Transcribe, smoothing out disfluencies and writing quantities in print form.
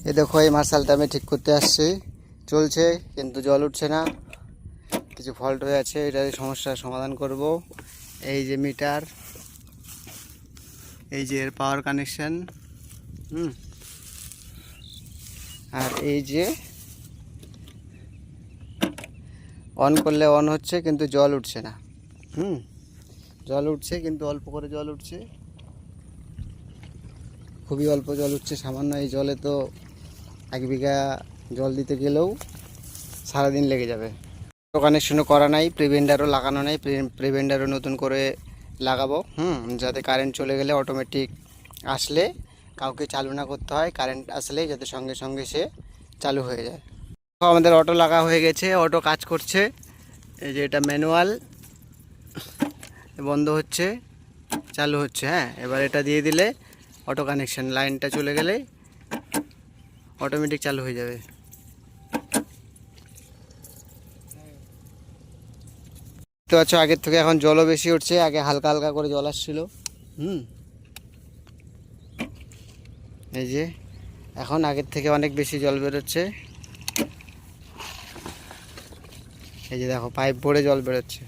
এই দেখো এই মার্শালটা আমি ঠিক করতে আসছি, চলছে কিন্তু জল উঠছে না, কিছু ফল্ট হয়ে আছে, এটার সমস্যার সমাধান করব। এই যে মিটার, এই যে এর পাওয়ার কানেকশন, আর এই যে অন করলে অন হচ্ছে কিন্তু জল উঠছে না। জল উঠছে কিন্তু অল্প করে জল উঠছে, খুবই অল্প জল উঠছে, সামান্য। এই জলে তো 1 বিঘা জল দিতে গেলেও সারাদিন লেগে যাবে। কানেকশনও করা নাই, প্রিভেন্ডারও লাগানো নাই, প্রিভেন্ডারও নতুন করে লাগাবো, যাতে কারেন্ট চলে গেলে অটোমেটিক আসলে কাউকে চালু না করতে হয়, কারেন্ট আসলে যাতে সঙ্গে সঙ্গে সে চালু হয়ে যায়। আমাদের অটো লাগা হয়ে গেছে, অটো কাজ করছে। এই যে এটা ম্যানুয়াল, বন্ধ হচ্ছে, চালু হচ্ছে। হ্যাঁ, এবার এটা দিয়ে দিলে অটো কানেকশন, লাইনটা চলে গেলে অটোমেটিক চালু হয়ে যাবে। তো আচ্ছা, আগের থেকে এখন জলও বেশি উঠছে, আগে হালকা হালকা করে জল আসছিল। এই যে এখন আগের থেকে অনেক বেশি জল বেরোচ্ছে। এই যে দেখো পাইপ ভরে জল বেরোচ্ছে।